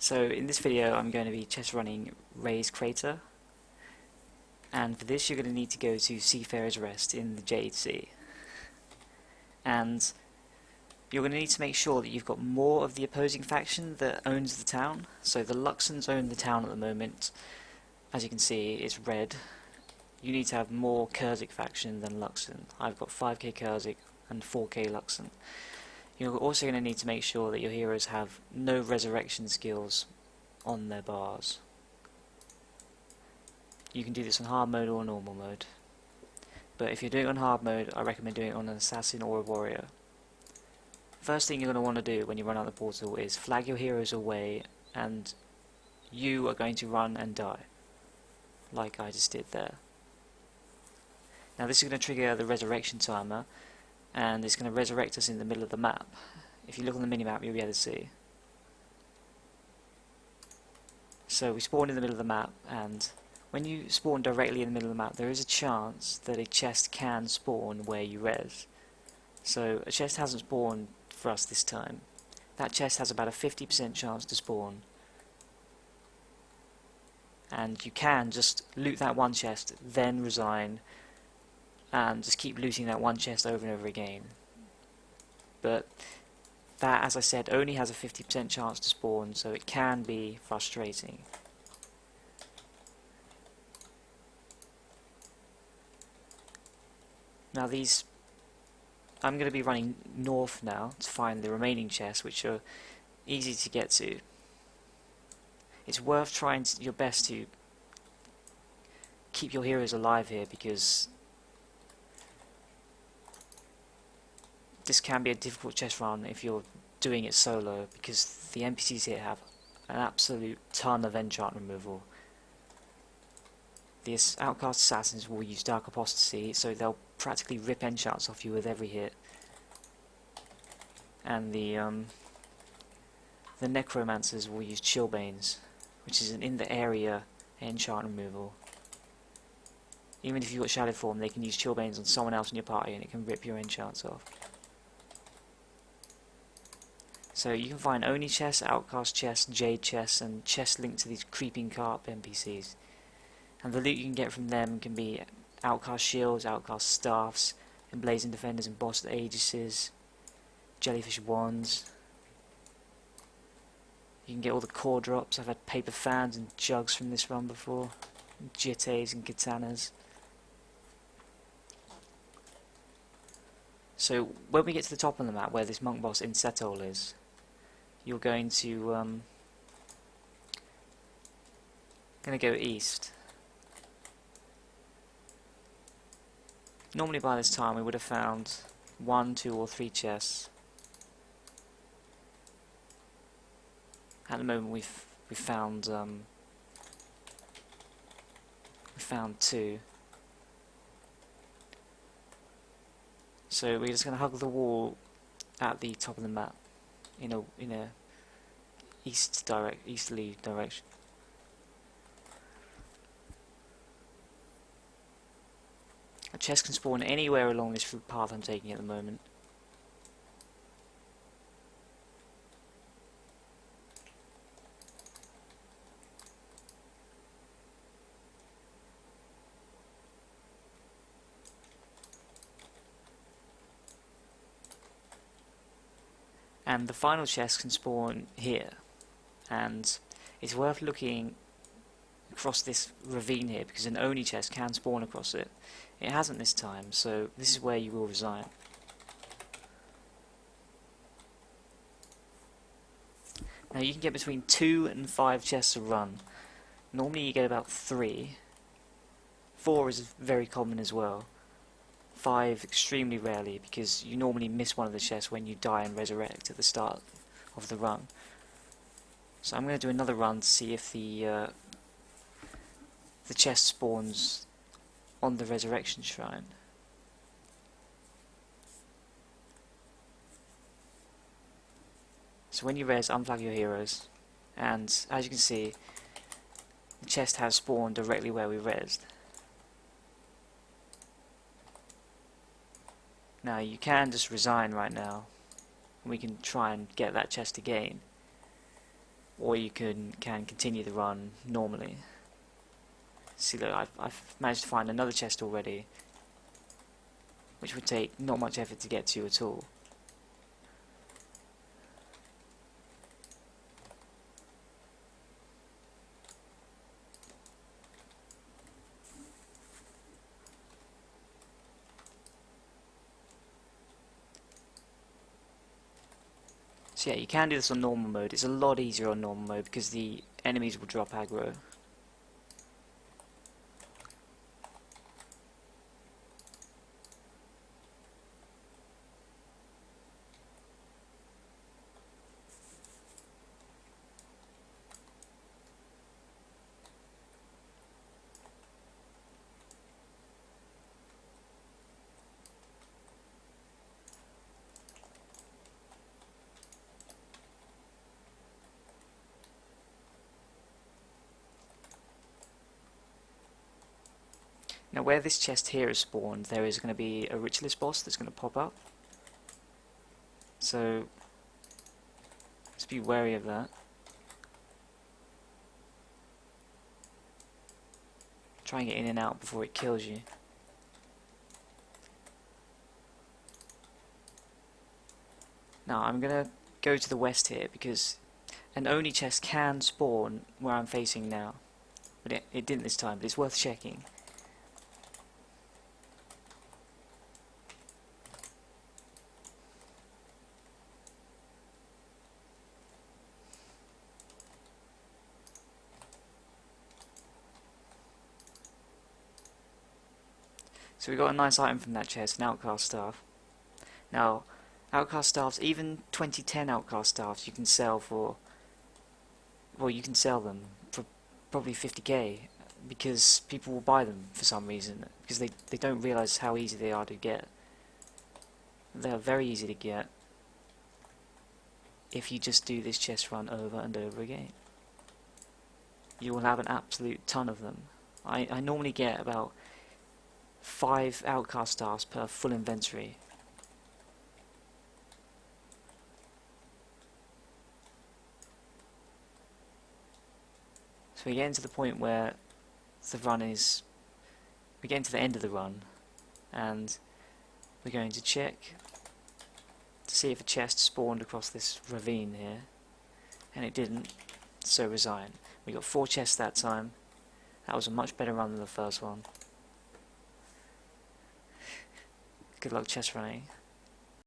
So in this video I'm going to be chest running Rhea's Crater, and for this you're going to need to go to Seafarer's Rest in the Jade Sea, and you're going to need to make sure that you've got more of the opposing faction that owns the town. So the Luxons own the town at the moment. As you can see, it's red. You need to have more Kurzik faction than Luxon. I've got 5k Kurzik and 4k Luxon. You're also going to need to make sure that your heroes have no resurrection skills on their bars. You can do this on hard mode or normal mode, but if you're doing it on hard mode, I recommend doing it on an assassin or a warrior. First thing you're going to want to do when you run out the portal is flag your heroes away, and you are going to run and die, like I just did there. Now this is going to trigger the resurrection timer, and it's going to resurrect us in the middle of the map. If you look on the minimap, you'll be able to see. So we spawn in the middle of the map, and when you spawn directly in the middle of the map, there is a chance that a chest can spawn where you res. So a chest hasn't spawned for us this time. That chest has about a 50% chance to spawn, and you can just loot that one chest, then resign, and just keep looting that one chest over and over again. But that, as I said, only has a 50% chance to spawn, so it can be frustrating. Now these, I'm going to be running north now to find the remaining chests, which are easy to get to. It's worth trying your best to keep your heroes alive here, because this can be a difficult chest run if you're doing it solo, because the NPCs here have an absolute ton of enchant removal. The Outcast Assassins will use Dark Apostasy, so they'll practically rip enchants off you with every hit. And the Necromancers will use Chillbanes, which is an in the area enchant removal. Even if you've got Shadow Form, they can use Chillbanes on someone else in your party and it can rip your enchants off. So you can find Oni chests, Outcast chests, Jade chests, and chests linked to these creeping carp NPCs. And the loot you can get from them can be Outcast Shields, Outcast Staffs, Emblazoned Defenders, Embossed Aegises, Jellyfish Wands. You can get all the core drops. I've had paper fans and jugs from this run before, jittes and katanas. So when we get to the top of the map, where this monk boss in Setol is, you're going to go east. Normally by this time we would have found 1, 2 or 3 chests. At the moment we've found 2. So we're just going to hug the wall at the top of the map in a easterly direction. A chest can spawn anywhere along this route path I'm taking at the moment. And the final chest can spawn here, and it's worth looking across this ravine here, because an Oni chest can spawn across it. It hasn't this time, so this is where you will resign. Now you can get between 2 and 5 chests a run. Normally you get about 3. 4 is very common as well. 5 extremely rarely, because you normally miss one of the chests when you die and resurrect at the start of the run. So I'm going to do another run to see if the chest spawns on the resurrection shrine. So when you res, unflag your heroes, and as you can see, the chest has spawned directly where we resed. Now you can just resign right now, and we can try and get that chest again. or you can continue the run normally. See, look, I've managed to find another chest already, which would take not much effort to get to at all. So yeah, you can do this on normal mode. It's a lot easier on normal mode because the enemies will drop aggro. Now where this chest here is spawned, there is going to be a Ritualist boss that's going to pop up. So, just be wary of that. Try and get in and out before it kills you. Now I'm going to go to the west here because an Oni chest can spawn where I'm facing now. But it didn't this time, but it's worth checking. So we got a nice item from that chest, an Outcast Staff. Now, Outcast Staffs, even 2010 Outcast Staffs, you can sell for... Well, you can sell them for probably 50k, because people will buy them for some reason, because they don't realise how easy they are to get. They are very easy to get if you just do this chest run over and over again. You will have an absolute ton of them. I normally get about 5 Outcast Staffs per full inventory. So we're getting to the point where the run is... We're getting to the end of the run, and we're going to check to see if a chest spawned across this ravine here, and it didn't, so resign. We got 4 chests that time. That was a much better run than the first one. Good luck chest running.